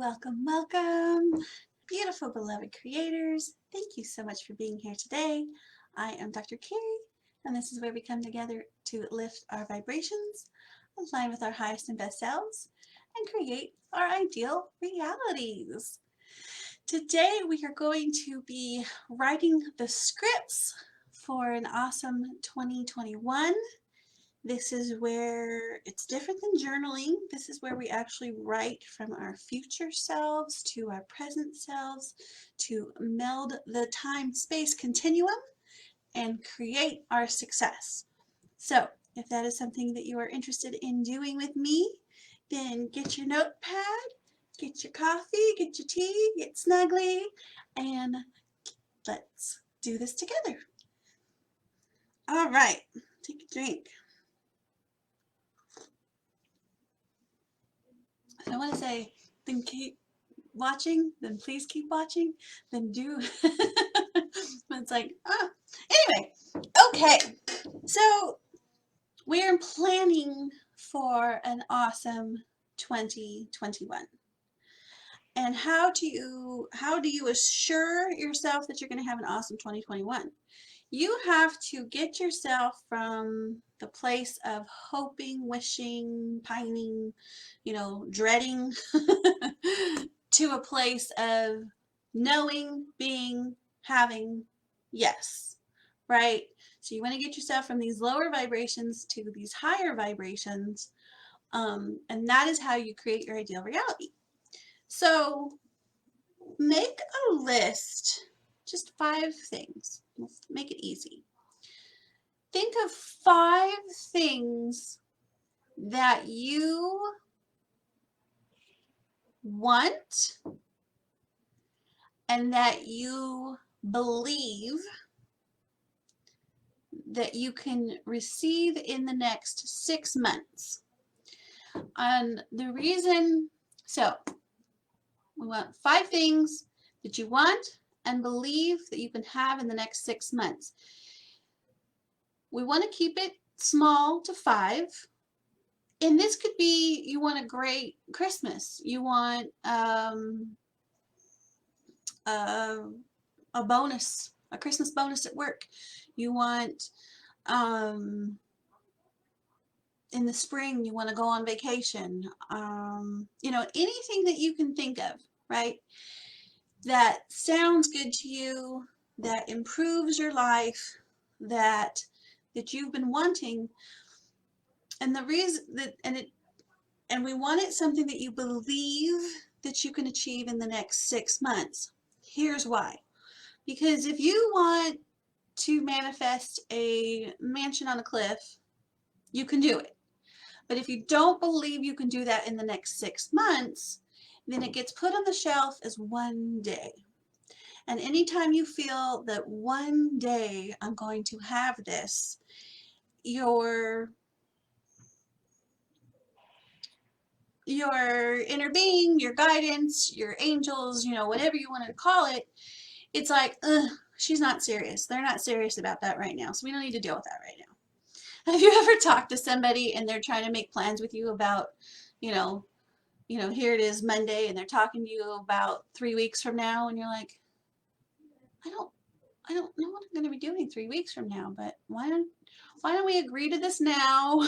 Welcome, welcome, beautiful beloved creators. Thank you so much for being here today. I am Dr.Keri, and this is where we come together to lift our vibrations, align with our highest and best selves, and create our ideal realities. Today we are going to be writing the scripts for an awesome 2021. This is where it's different than journaling. This is where we actually write from our future selves to our present selves to meld the time-space continuum and create our success. So if that is something that you are interested in doing with me, then get your notepad, get your coffee, get your tea, get snuggly, and let's do this together. All right, take a drink. I want to say, then keep watching, then please keep watching, then do. It's like, ah. Anyway, okay. So we're planning for an awesome 2021. And how do you assure yourself that you're going to have an awesome 2021? You have to get yourself from the place of hoping, wishing, pining, dreading to a place of knowing, being, having, yes, right? So you want to get yourself from these lower vibrations to these higher vibrations, and that is how you create your ideal reality. So make a list, just 5 things. Let's make it easy. Think of 5 things that you want and that you believe that you can receive in the next 6 months. And the reason, so we want 5 things that you want and believe that you can have in the next 6 months. We want to keep it small to 5. And this could be, you want a great Christmas. You want a bonus, a Christmas bonus at work. You want, in the spring, you want to go on vacation. Anything that you can think of, right? That sounds good to you, that improves your life, that you've been wanting. And the reason that, and we want it something that you believe that you can achieve in the next 6 months. Here's why. Because if you want to manifest a mansion on a cliff, you can do it. But if you don't believe you can do that in the next 6 months, then it gets put on the shelf as one day. And anytime you feel that one day I'm going to have this, your inner being, your guidance, your angels, whatever you want to call it, it's like, ugh, she's not serious. They're not serious about that right now. So we don't need to deal with that right now. Have you ever talked to somebody and they're trying to make plans with you about, here it is Monday and they're talking to you about 3 weeks from now and you're like, I don't know what I'm going to be doing 3 weeks from now, but why don't we agree to this now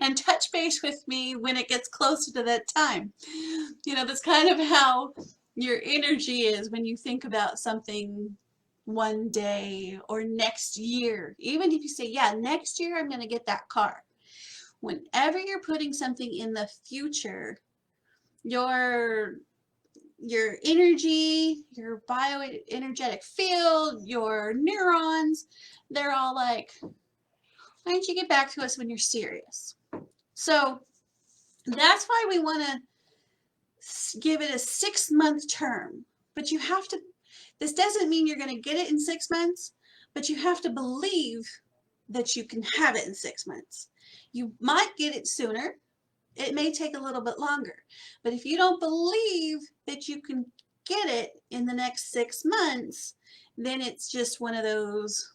and touch base with me when it gets closer to that time. That's kind of how your energy is when you think about something one day or next year. Even if you say, yeah, next year I'm going to get that car. Whenever you're putting something in the future, your energy, your bioenergetic field, your neurons, they're all like, why don't you get back to us when you're serious? So that's why we want to give it a 6-month term. But you have to, this doesn't mean you're going to get it in 6 months, but you have to believe that you can have it in 6 months. You might get it sooner. It may take a little bit longer. But if you don't believe that you can get it in the next 6 months, then it's just one of those,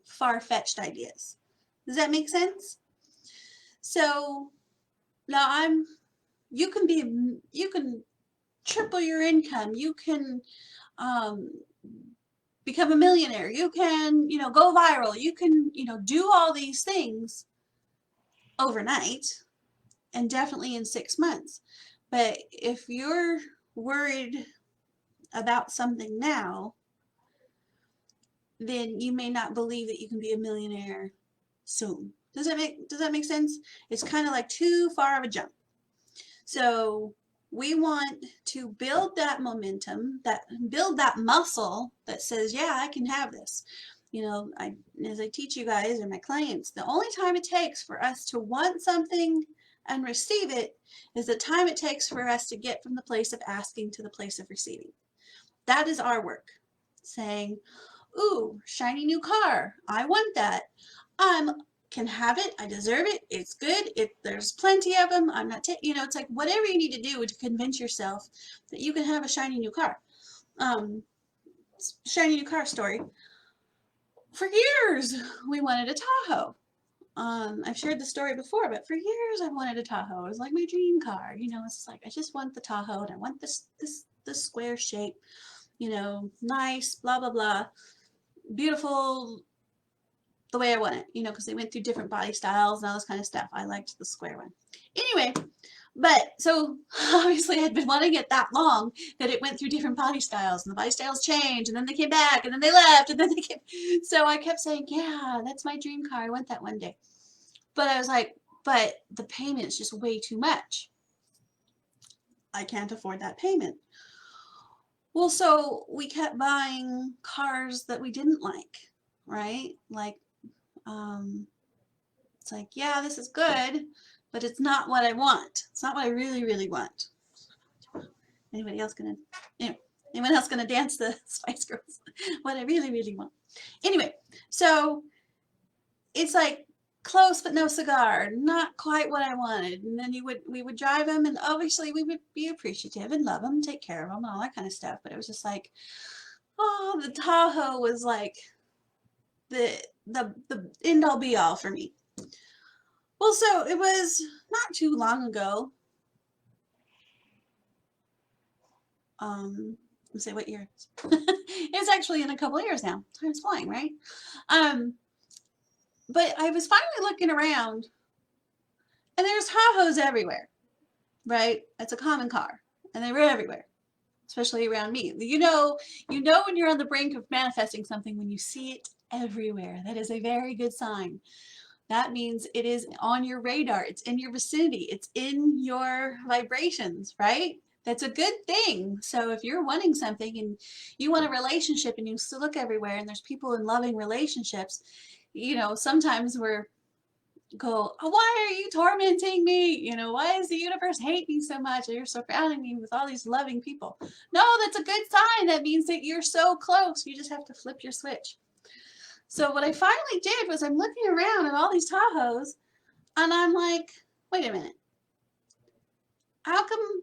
far-fetched ideas. Does that make sense? So now you can triple your income. You can um, become a millionaire. You can, go viral. You can, do all these things overnight and definitely in 6 months. But if you're worried about something now, then you may not believe that you can be a millionaire soon. Does that make sense? It's kind of like too far of a jump. So we want to build that momentum, build that muscle that says, yeah, I can have this. As I teach you guys or my clients, the only time it takes for us to want something and receive it is the time it takes for us to get from the place of asking to the place of receiving. That is our work. Saying, ooh, shiny new car. I want that. I can have it. I deserve it. It's good. There's plenty of them. I'm not, it's like whatever you need to do to convince yourself that you can have a shiny new car. Shiny new car story. For years, we wanted a Tahoe. I've shared the story before, but for years I wanted a Tahoe. It was like my dream car. It's like I just want the Tahoe, and I want this square shape. Nice, blah blah blah, beautiful, the way I want it. Because they went through different body styles and all this kind of stuff. I liked the square one. Anyway, but so obviously I'd been wanting it that long that it went through different body styles, and the body styles changed, and then they came back, and then they left, and then they came. So I kept saying, yeah, that's my dream car. I want that one day. But I was like, but the payment's just way too much. I can't afford that payment. Well, so we kept buying cars that we didn't like, right? Like, it's like, yeah, this is good, but it's not what I want. It's not what I really, really want. Anyone else gonna dance the Spice Girls? What I really, really want. Anyway, so it's like close but no cigar, not quite what I wanted. And then we would drive them, and obviously we would be appreciative and love them, take care of them, and all that kind of stuff. But it was just like, oh, the Tahoe was like the end all be all for me. Well, so it was not too long ago. Let's say what year? It's actually in a couple of years now. Time's flying, right? But I was finally looking around, and there's Tahoes everywhere, right? It's a common car, and they were everywhere, especially around me. When you're on the brink of manifesting something when you see it everywhere. That is a very good sign. That means it is on your radar. It's in your vicinity. It's in your vibrations, right? That's a good thing. So if you're wanting something and you want a relationship and you still look everywhere and there's people in loving relationships, sometimes oh, why are you tormenting me? Why does the universe hate me so much? You're surrounding me with all these loving people. No, that's a good sign. That means that you're so close. You just have to flip your switch. So what I finally did was I'm looking around at all these Tahoes, and I'm like, wait a minute. How come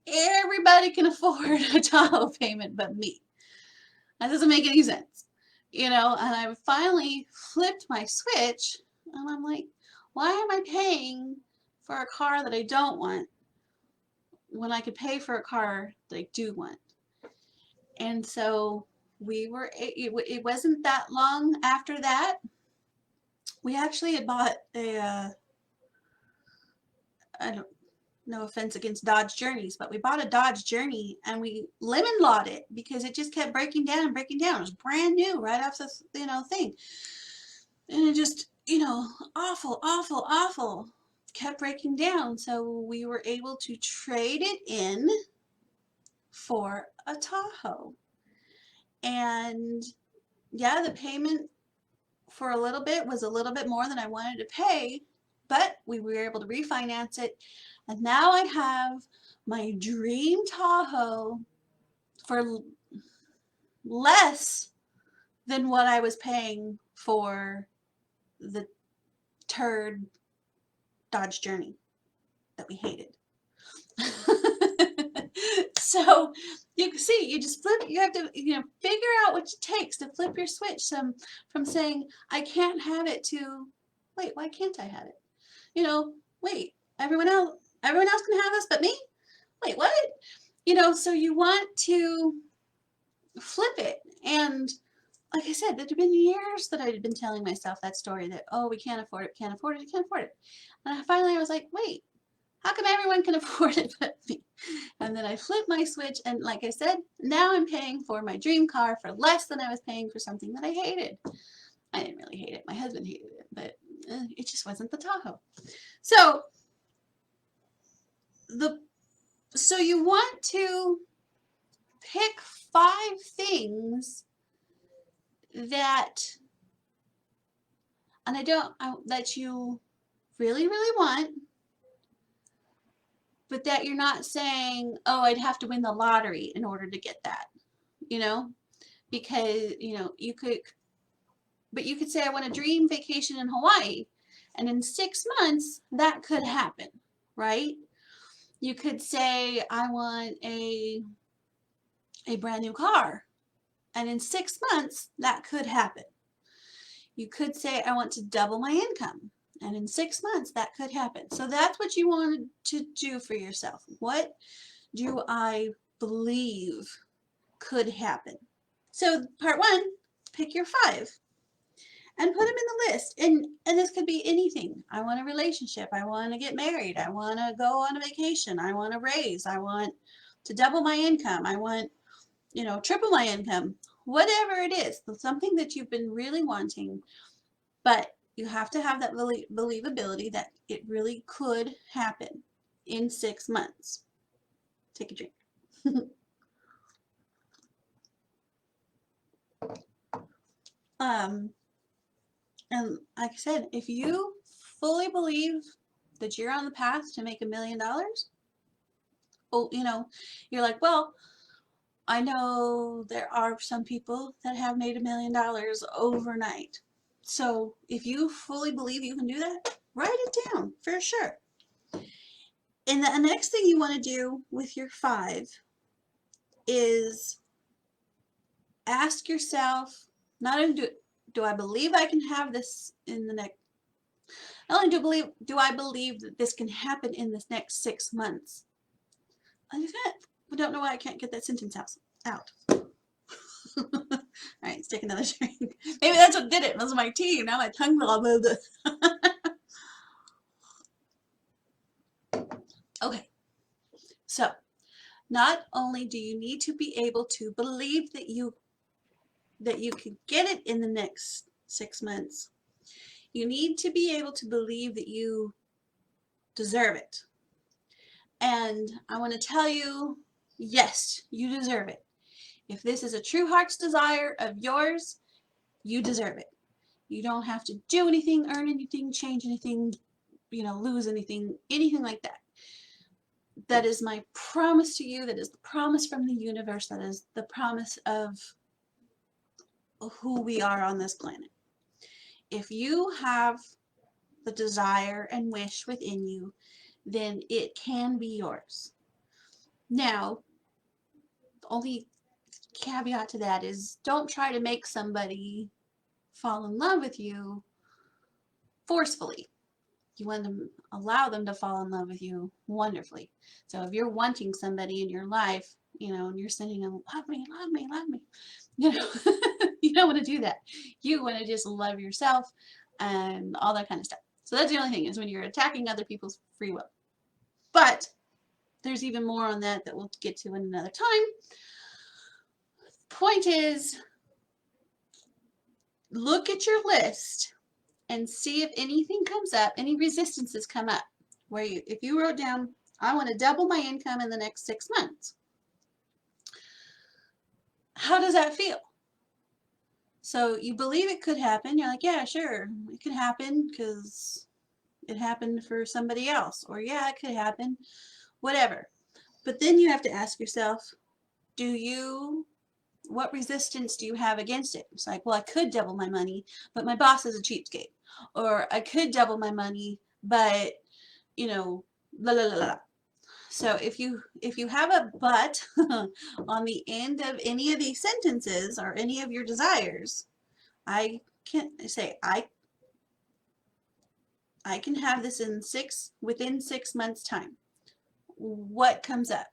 everybody can afford a Tahoe payment but me? That doesn't make any sense. And I finally flipped my switch, and I'm like, why am I paying for a car that I don't want when I could pay for a car that I do want? And so it wasn't that long after that. We actually had bought no offense against Dodge Journeys, but we bought a Dodge Journey and we lemon lawed it because it just kept breaking down and breaking down. It was brand new right off the thing. And it just, awful, awful, awful. Kept breaking down. So we were able to trade it in for a Tahoe. And yeah, the payment for a little bit was a little bit more than I wanted to pay, but we were able to refinance it. And now I have my dream Tahoe for less than what I was paying for the turd Dodge Journey that we hated. So you can see, you just flip, you have to, figure out what it takes to flip your switch from saying, I can't have it to, wait, why can't I have it? Wait, everyone else, Everyone else can have us but me? Wait, what? You know, so you want to flip it. And like I said, there had been years that I had been telling myself that story that, oh, we can't afford it, can't afford it, can't afford it. And finally I was like, wait, how come everyone can afford it but me? And then I flipped my switch, and like I said, now I'm paying for my dream car for less than I was paying for something that I hated. I didn't really hate it. My husband hated it, but it just wasn't the Tahoe. So you want to pick 5 things that, and that you really, really want, but that you're not saying, oh, I'd have to win the lottery in order to get that, you know, because, you know, you could say, I want a dream vacation in Hawaii, and in 6 months that could happen, right? You could say, I want a brand new car, and in 6 months that could happen. You could say, I want to double my income, and in 6 months that could happen. So that's what you want to do for yourself. What do I believe could happen? So part 1, pick your 5 and put them in the list. And this could be anything. I want a relationship. I want to get married. I want to go on a vacation. I want a raise. I want to double my income. I want, you know, triple my income. Whatever it is, something that you've been really wanting, but you have to have that believability that it really could happen in 6 months. Take a drink. And like I said, if you fully believe that you're on the path to make $1 million, well, you know, you're like, well, I know there are some people that have made $1 million overnight. So if you fully believe you can do that, write it down for sure. And the next thing you want to do with your 5 is ask yourself, not only do I believe I can have this in the next, not only do I believe that this can happen in this next 6 months. I don't know why I can't get that sentence out. All right, let's take another drink. Maybe that's what did it. It was my tea. Now my tongue blah blah blah. Okay, so not only do you need to be able to believe that you can get it in the next 6 months, you need to be able to believe that you deserve it. And I want to tell you, yes, you deserve it. If this is a true heart's desire of yours, you deserve it. You don't have to do anything, earn anything, change anything, you know, lose anything like that. That is my promise to you. That is the promise from the universe. That is the promise of who we are on this planet. If you have the desire and wish within you, then it can be yours. Now, the only caveat to that is don't try to make somebody fall in love with you forcefully. You want to allow them to fall in love with you wonderfully. So if you're wanting somebody in your life, you know, and you're sending them, love me, love me, love me, you know, you don't want to do that. You want to just love yourself and all that kind of stuff. So that's the only thing, is when you're attacking other people's free will. But there's even more on that we'll get to in another time. Point is, look at your list and see if anything comes up, any resistances come up, where if you wrote down, I want to double my income in the next 6 months. How does that feel? So you believe it could happen. You're like, yeah, sure, it could happen because it happened for somebody else. Or yeah, it could happen, whatever. But then you have to ask yourself, what resistance do you have against it? It's like, well, I could double my money, but my boss is a cheapskate. Or I could double my money, but, you know, la la la la. So if you have a but on the end of any of these sentences or any of your desires, I can say, I can have this within 6 months time. what comes up?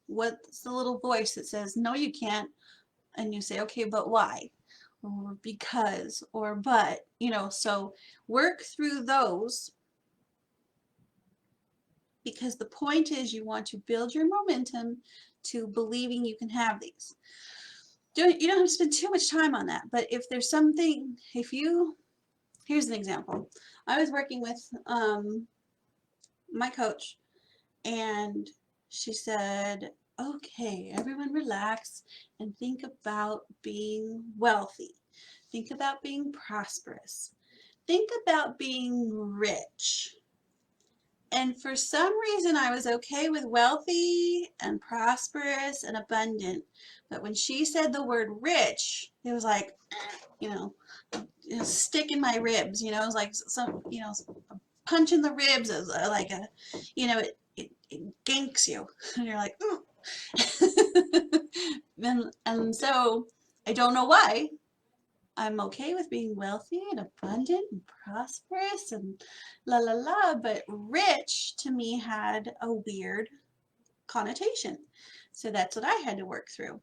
What's the little voice that says, no, you can't? And you say, okay, but why? Or because, or but, so work through those, because the point is you want to build your momentum to believing you can have these. You don't have to spend too much time on that, but if there's something, here's an example. I was working with my coach, and she said, okay, everyone relax and think about being wealthy. Think about being prosperous. Think about being rich. And for some reason, I was okay with wealthy and prosperous and abundant. But when she said the word rich, it was like, you know, stick in my ribs. It was like some, a punch in the ribs is like it ganks you. And you're like, ooh. and so I don't know why. I'm okay with being wealthy and abundant and prosperous and la la la, but rich to me had a weird connotation. So that's what I had to work through.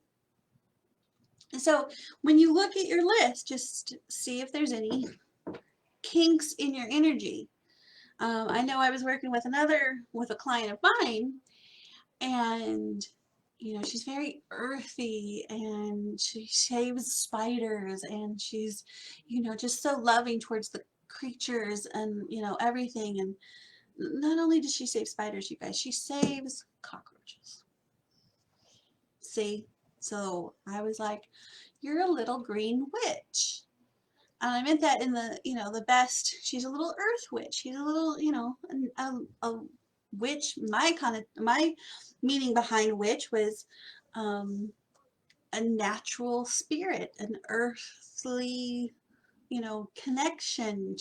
And so when you look at your list, just see if there's any kinks in your energy. I know I was working with a client of mine, and she's very earthy, and she shaves spiders, and she's just so loving towards the creatures and everything. And not only does she save spiders, you guys, she saves cockroaches. See? So I was like, you're a little green witch. And I meant that in the best. She's a little earth witch. She's a little, a witch. My meaning behind witch was a natural spirit, an earthly, connection.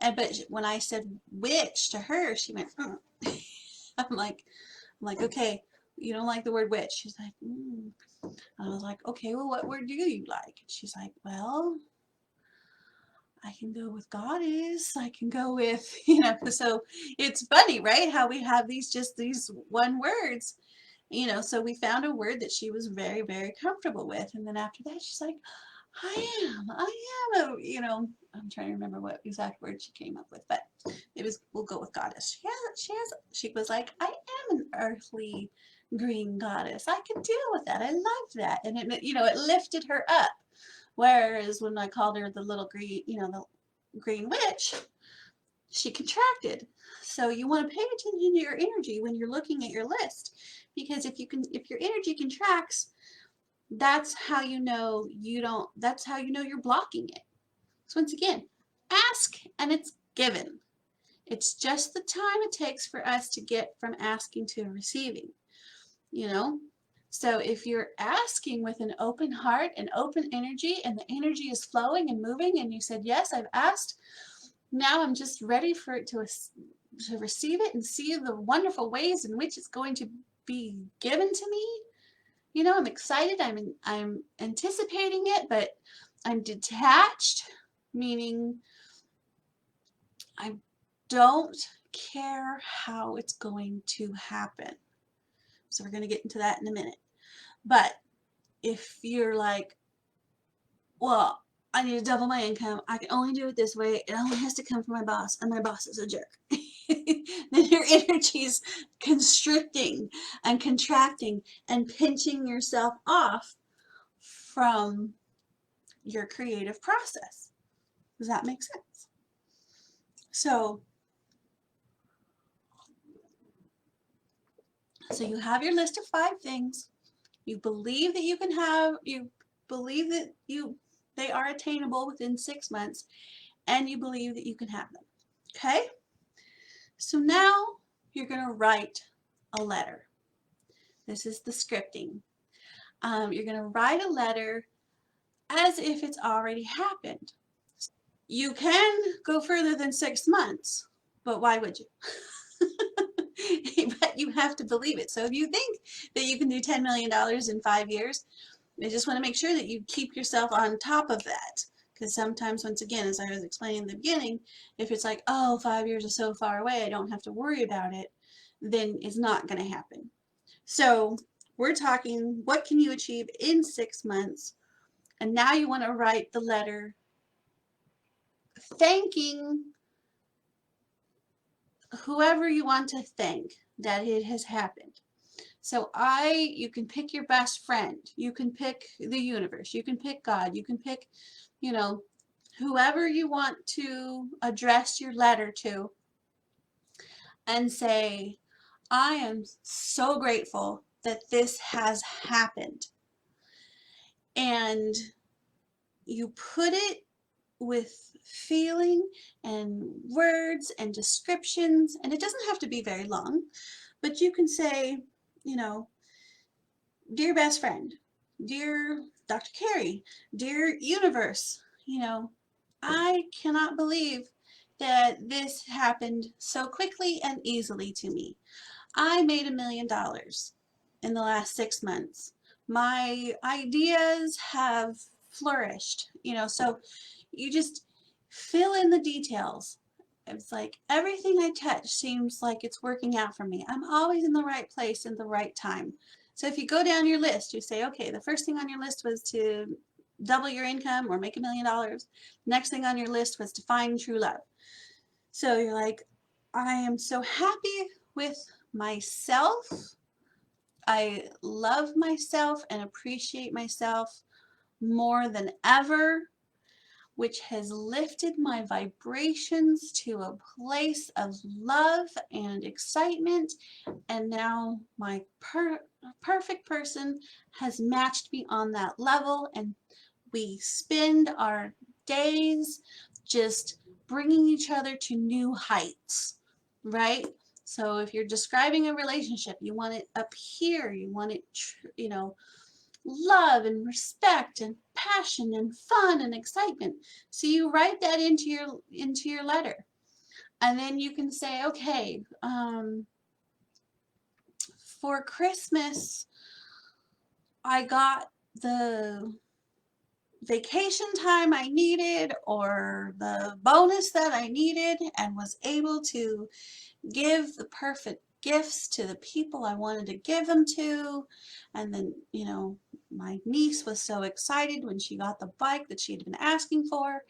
But when I said witch to her, she went, I'm like, okay, you don't like the word witch. She's like, mm. And I was like, okay, well, what word do you like? And she's like, well, I can go with goddess. I can go with, so it's funny, right? How we have these one words, so we found a word that she was very, very comfortable with. And then after that, she's like, I am I'm trying to remember what exact word she came up with, but we'll go with goddess. She was like, I am an earthly green goddess. I can deal with that. I love that. And it lifted her up. Whereas when I called her the little green, the green witch, she contracted. So you want to pay attention to your energy when you're looking at your list, because if your energy contracts, that's how you know you're blocking it. So once again, ask and it's given. It's just the time it takes for us to get from asking to receiving, you know? So if you're asking with an open heart and open energy, and the energy is flowing and moving, and you said, yes, I've asked, now I'm just ready for it to receive it and see the wonderful ways in which it's going to be given to me. I'm excited. I'm anticipating it, but I'm detached, meaning I don't care how it's going to happen. So we're going to get into that in a minute. But if you're like, well, I need to double my income, I can only do it this way, it only has to come from my boss, and my boss is a jerk. Then your energy is constricting and contracting and pinching yourself off from your creative process. Does that make sense? So you have your list of 5 things. You believe that you believe that they are attainable within 6 months, and you believe that you can have them. Okay? So now you're going to write a letter. This is the scripting. You're going to write a letter as if it's already happened. You can go further than 6 months, but why would you? But you have to believe it. So if you think that you can do $10 million in 5 years, I just want to make sure that you keep yourself on top of that. Because sometimes, once again, as I was explaining in the beginning, if it's like, oh, 5 years is so far away, I don't have to worry about it, then it's not going to happen. So we're talking, what can you achieve in 6 months? And now you want to write the letter thanking whoever you want to thank that it has happened. So you can pick your best friend. You can pick the universe. You can pick God. You can pick, you know, whoever you want to address your letter to and say, I am so grateful that this has happened. And you put it with feeling and words and descriptions, and it doesn't have to be very long, but you can say, you know, dear best friend, dear Dr.Keri, dear universe, you know, I cannot believe that this happened so quickly and easily to me. I made $1 million in the last 6 months. My ideas have flourished, you know, so you just fill in the details. It's like everything I touch seems like it's working out for me. I'm always in the right place at the right time. So if you go down your list, you say, okay, the first thing on your list was to double your income or make $1 million. Next thing on your list was to find true love. So you're like, I am so happy with myself. I love myself and appreciate myself more than ever, which has lifted my vibrations to a place of love and excitement. And now my perfect person has matched me on that level, and we spend our days just bringing each other to new heights, right? So if you're describing a relationship, you want it up here, you want it, you know, love and respect and passion and fun and excitement. So you write that into your letter, and then you can say, okay, for Christmas, I got the vacation time I needed or the bonus that I needed and was able to give the perfect gifts to the people I wanted to give them to. And then, you know, my niece was so excited when she got the bike that she had been asking for.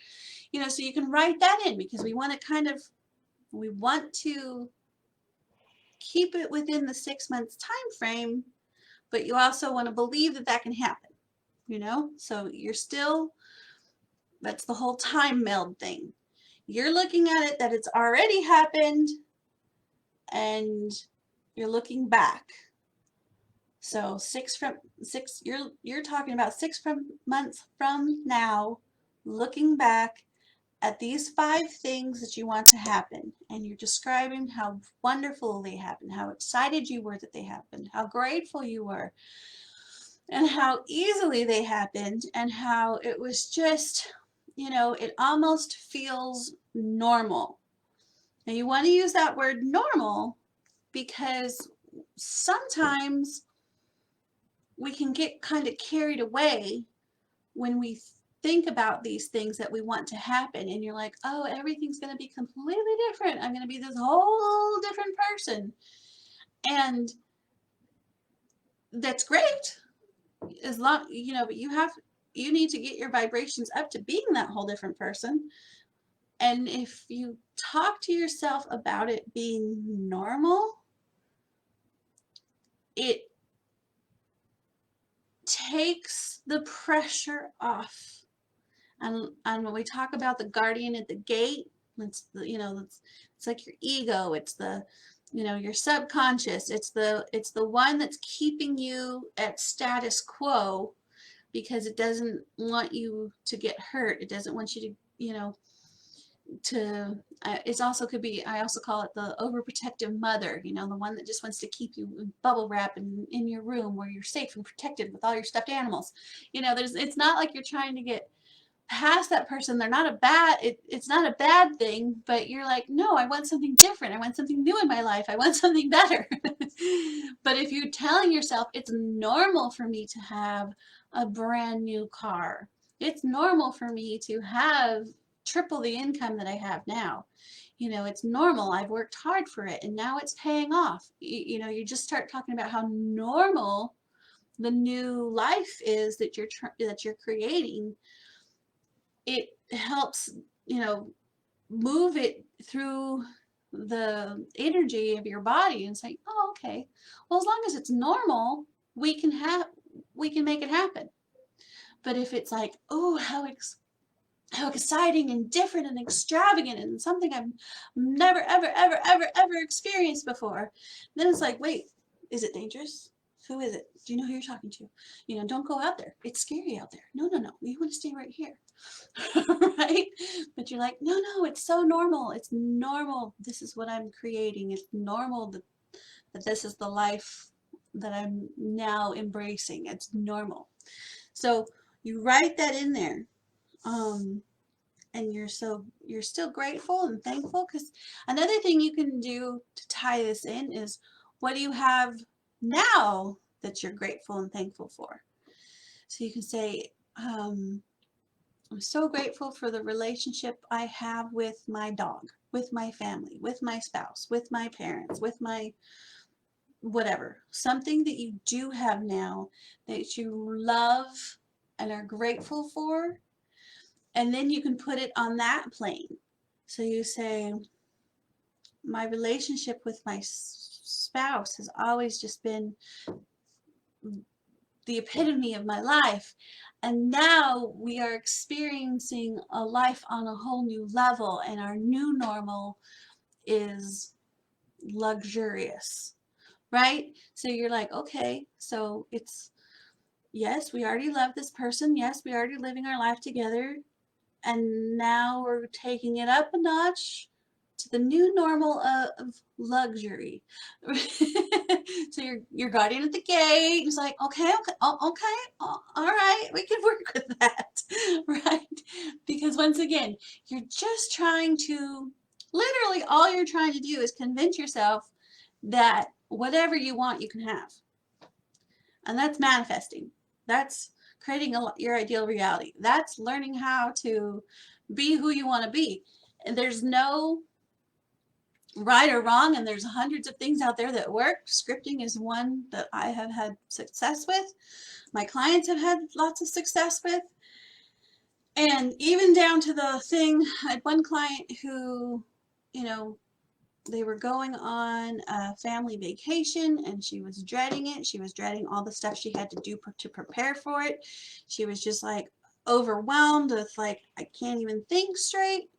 You know, so you can write that in because we want to keep it within the 6 months time frame, but you also want to believe that that can happen, you know? So you're still, that's the whole time meld thing. You're looking at it that it's already happened and you're looking back. So you're talking about 6 months from now, looking back at these 5 things that you want to happen, and you're describing how wonderful they happened, how excited you were that they happened, how grateful you were, and how easily they happened, and how it was just, you know, it almost feels normal. And you want to use that word normal because sometimes we can get kind of carried away when we think about these things that we want to happen, and you're like, oh, everything's going to be completely different. I'm going to be this whole different person. And that's great, as long, you know, but you need to get your vibrations up to being that whole different person. And if you talk to yourself about it being normal, it takes the pressure off. And when we talk about the guardian at the gate, it's the, you know, it's like your ego, it's the, you know, your subconscious, it's the one that's keeping you at status quo because it doesn't want you to get hurt. It doesn't want you to, you know, to it's also could be, I also call it the overprotective mother, you know, the one that just wants to keep you in bubble wrap in your room where you're safe and protected with all your stuffed animals. You know, it's not like you're trying to get past that person. They're not a bad, it's not a bad thing, but you're like, no, I want something different. I want something new in my life. I want something better. But if you're telling yourself it's normal for me to have a brand new car, it's normal for me to have triple the income that I have now, You know, it's normal. I've worked hard for it and now it's paying off. You know, you just start talking about how normal the new life is that you're creating. It helps, you know, move it through the energy of your body and say, oh, okay, well, as long as it's normal, we can have, we can make it happen. But if it's like, oh, how exciting and different and extravagant and something I've never, ever, ever, ever, ever experienced before, then it's like, wait, is it dangerous? Who is it? Do you know who you're talking to? You know, don't go out there. It's scary out there. No, no, no. You want to stay right here. Right? But you're like, no, no, it's so normal. It's normal. This is what I'm creating. It's normal that this is the life that I'm now embracing. It's normal. So you write that in there. And you're still grateful and thankful, because another thing you can do to tie this in is, what do you have now that you're grateful and thankful for? So you can say, I'm so grateful for the relationship I have with my dog, with my family, with my spouse, with my parents, with my whatever. Something that you do have now that you love and are grateful for. And then you can put it on that plane. So you say, my relationship with my spouse has always just been the epitome of my life. And now we are experiencing a life on a whole new level, and our new normal is luxurious, right? So you're like, okay, so it's, yes, we already love this person. Yes, we already living our life together. And now we're taking it up a notch to the new normal of luxury. So your guardian at the gate is like, okay, okay, oh, okay, oh, all right, we can work with that, right? Because once again, you're just trying to, literally all you're trying to do is convince yourself that whatever you want, you can have. And that's manifesting. That's creating your ideal reality. That's learning how to be who you want to be. And there's no right or wrong, and there's hundreds of things out there that work. Scripting is one that I have had success with. My clients have had lots of success with. And even down to the thing, I had one client who, you know, they were going on a family vacation and she was dreading it. She was dreading all the stuff she had to do to prepare for it. She was just like overwhelmed with like, I can't even think straight.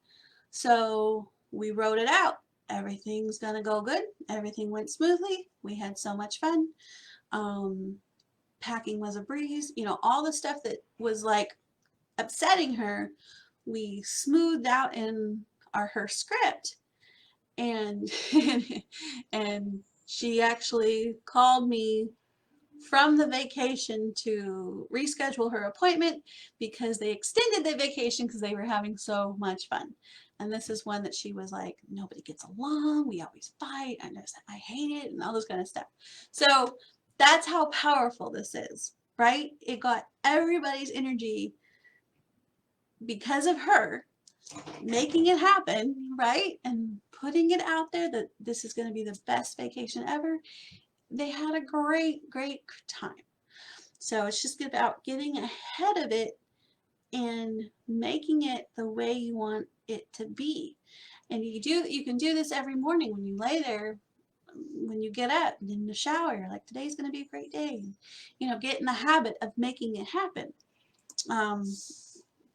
So we wrote it out. Everything's gonna go good. Everything went smoothly. We had so much fun. Packing was a breeze. You know, all the stuff that was like upsetting her, we smoothed out in her script. And and she actually called me from the vacation to reschedule her appointment because they extended the vacation because they were having so much fun. And this is one that she was like, nobody gets along, we always fight, I hate it, and all this kind of stuff. So that's how powerful this is, right? It got everybody's energy because of her making it happen, right? And putting it out there that this is going to be the best vacation ever. They had a great, great time. So it's just about getting ahead of it and making it the way you want it to be. And you can do this every morning when you lay there, when you get up in the shower, you're like, today's going to be a great day. You know, get in the habit of making it happen.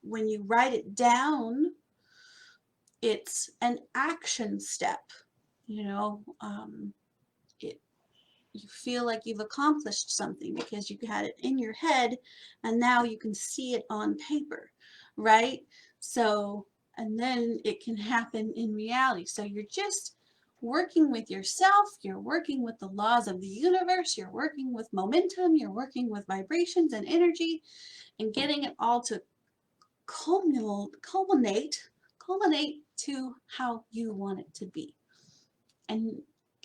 When you write it down, it's an action step. You know, you feel like you've accomplished something because you had it in your head and now you can see it on paper, right? So, and then it can happen in reality. So you're just working with yourself, you're working with the laws of the universe, you're working with momentum, you're working with vibrations and energy, and getting it all to culminate to how you want it to be. And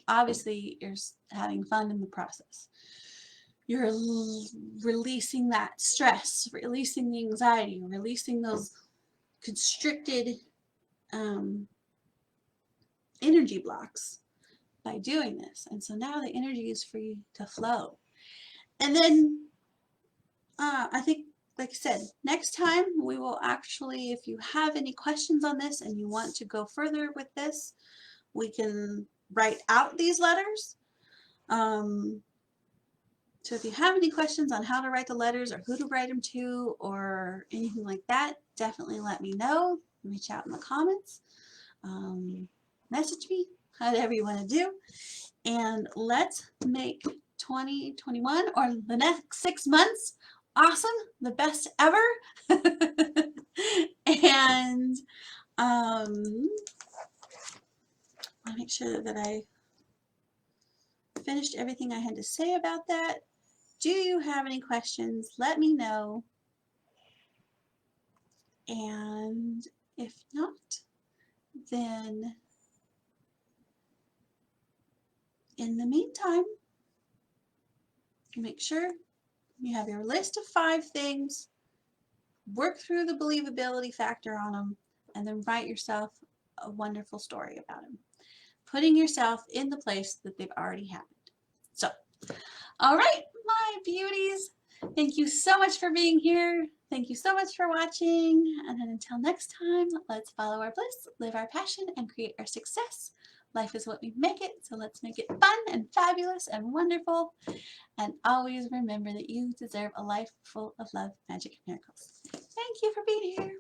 obviously you're having fun in the process. You're releasing that stress, releasing the anxiety, releasing those constricted energy blocks by doing this. And so now the energy is free to flow. And then I think, like I said, next time we will actually, if you have any questions on this and you want to go further with this, we can write out these letters. So if you have any questions on how to write the letters or who to write them to or anything like that, definitely let me know. Reach out in the comments, message me, whatever you want to do. And let's make 2021 or the next 6 months awesome, the best ever. And I want to make sure that I finished everything I had to say about that. Do you have any questions? Let me know. And if not, then in the meantime, make sure you have your list of 5 things, work through the believability factor on them, and then write yourself a wonderful story about them, putting yourself in the place that they've already happened. So, all right, my beauties, thank you so much for being here. Thank you so much for watching. And then until next time, let's follow our bliss, live our passion, and create our success. Life is what we make it, so let's make it fun and fabulous and wonderful. And always remember that you deserve a life full of love, magic, and miracles. Thank you for being here.